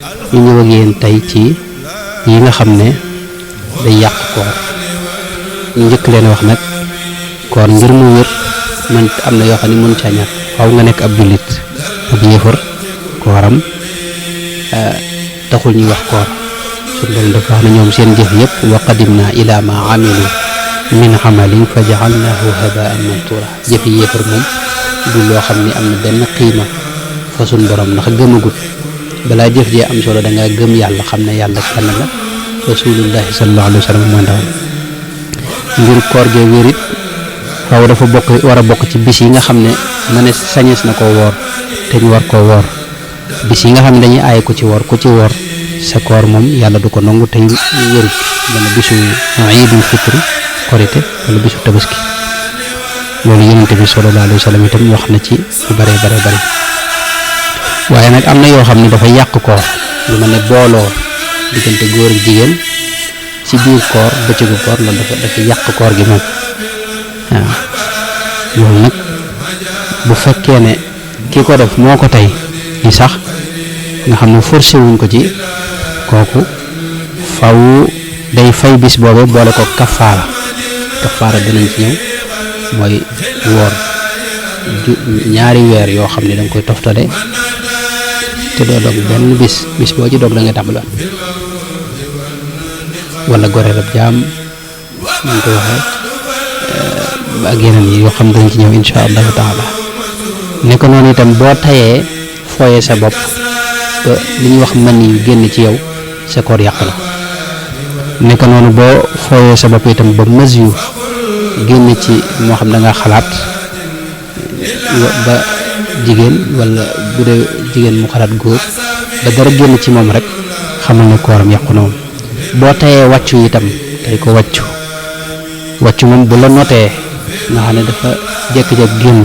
ñu ñëw ak yéen tey ci yi nga xam ne day yàq koor ñu njëkk leen wax nag koor ngir mu wér man am na yoo xam ne mënu caa ñàkk faaw nga nekk ab jullit ab yéefar kooram taxul ñuy wax koor suñu borom dafa wax ne ñoom seen jëf yëpp wa qadimna ila ma amilu min amalin fa jaalnahu habaan mantura jëfi yéefar moom du loo xam ne am na benn xiima fa suñ borom ndax gëmagut balaa jëf jee am solo da nga gëm yàlla xam ne yàlla kenn la rasulullahi sallallahu alayhi wa sallam mooy ndawam ngir koor gee wérit faaw dafa war a bokk ci bis yi nga xam ne mënees sañees na koo woor te ñu war koo woor bis yi nga xam ne dañuy aaye ku ci woor sa koor moom yàlla du ko nangu tey wérut dana bisu iidul fitri korite wala bisu tabaski loolu yonente bi sallallahu alayhi wa sallam itam wax na ci lu bare waaye nag am na yoo xam ne dafay yàq koor lu ma ne booloo diggante góor ak jigéen ci biir koor bëccëgu koor loolu dafa yàq koor gi moom waaw loolu nag bu fekkee ne ki ko def moo ko tey ni sax nga xam ne forcé wuñ ko ci kooku faw day fay bis boobe boole ko kafaara dinañ ci ñëw mooy woor ñaari weer yoo xam ne danga koy toftale te doo dog benn bis boo ci dog da ngay tàmbaliwaat wala goreel ab jaam ñu ko waxee ak yeneen yi yoo xam dañ ci ñëw insha allahu taala ne ko noonu itam boo tayee fooyee sa bopp ba li ñuy wax mën yu génn ci yow sa koor yàq la ne ko noonu boo fooyee sa bopp itam ba mës yu génn ci moo xam da nga xalaat ba jigéen wala bu dee jigéen mu xalaat góor ba dara génn ci moom rek xamal ne kooram yàqu na moom boo tayee wàccu itam tey ko wàccu moom bu la notee nga xam ne dafa jékki-jékki génn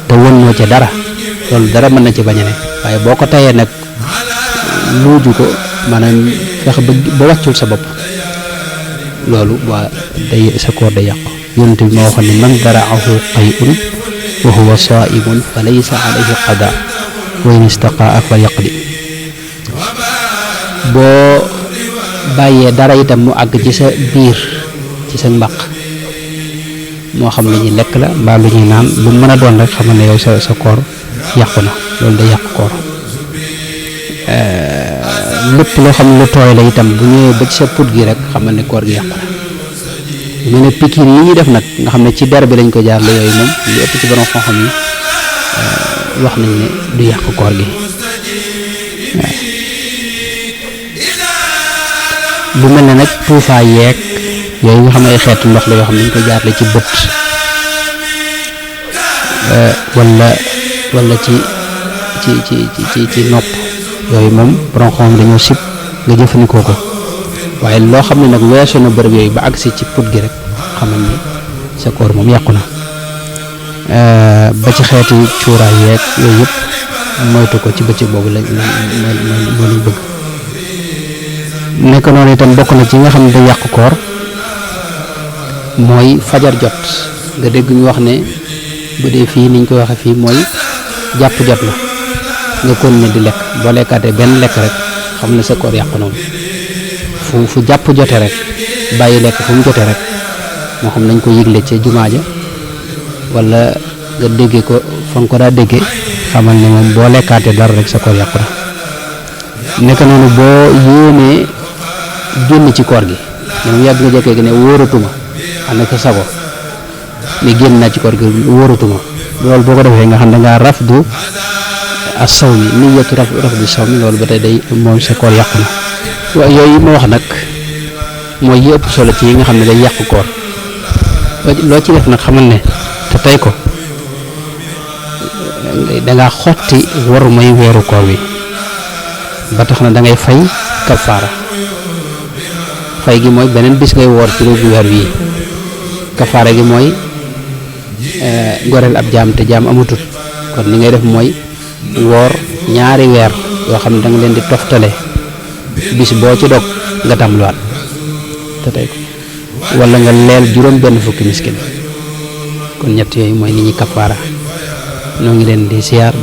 te wënnoo ca dara loolu dara mën na ci bañ a ne waaye boo ko tayee nag luuju ko maanaam fexe ba wàccul sa bopp loolu waa day sa koor day yàqu yonent bi ma waxoon ne man daraahu qay'un wa huwa saa'imun fa laysa alayhi qadaa wa in istaqaa fa yaqdi boo bàyyee dara itam mu àgg ci sa biir ci sa mbaq moo xam lu ñuy lekk la mbaa lu ñuy naan lu mën a doon rek xamal ne yow sa koor yàqu na loolu day yàq koor lépp loo xam ne lu tooy la itam bu ñëwee ba ci sa put gi rek xamal ne koor gi yàqu na mu ne pikiir yi ñuy def nag nga xam ne ci der bi lañ ko jaar la yooyu moom lu ëpp ci borom xam-xam yi wax nañ ne du yàq koor gi waaw lu mel ne nag tuufaay yeeg yooyu nga xam ne ay xeetu ndox la yoo xam ne dañ ko jaarle ci bët wala ci nopp yooyu moom borom xam-xam dañoo sib nga jëfandikoo ko waaye loo xam ne nag weesu na bërëb yooyu ba agsi ci put gi rek xamal ne sa koor moom yàqu na ba ci xeetu cuuraay yeeg yooyu yëpp moytu ko ci bëccëg boobu lañ bëgg nekk noonu itam bokk na ci nga xam ne day yàq koor mooy fajar jot nga dégg ñu wax ne bu dee fii niñ koy waxe fii mooy jàpp jot na nga continuer di lekk boo lekkaatee benn lekk rek xam ne sa koor yàqu noonu fu jàpp jote rek bàyyi lekk fu mu jote rek moo xam nañ ko yëgle ca jumaa ja wala nga déggee ko fa nga ko daa déggee xamal ne moom boo lekkaatee dara rek sa koor yàqu na nekk noonu boo yéenee génn ci koor gi moom yàgg nga jekkee gi ne wóoratuma ànd ak sa sago ne génn naa ci koor gi wóoratuma loolu boo ko defee nga xam ne dangaa rafdu as-sawmi niyyatu rafdu sawmi loolu ba tey day moom sa koor yàqu na waaw yooyu ma wax nag mooy yi ëpp solo ci yi nga xam ne day yàq koor loo ci def nag xamal ne te tey ko dangaa xotti waru may weeru koor wi ba tax na dangay fay kafaara fay gi mooy beneen bis ngay woor ci ruubu weer wii kafaara gi mooy goreel ab jaam te jaam amatul kon li ngay def mooy woor ñaari weer yoo xam ne da nga leen di toftale bis boo ci dog nga tàmbaliwaat te tey ko wala nga leel juróom benn fukki miskin kon ñett yooyu mooy ni ñuy kafaara noo ngi leen di siyaar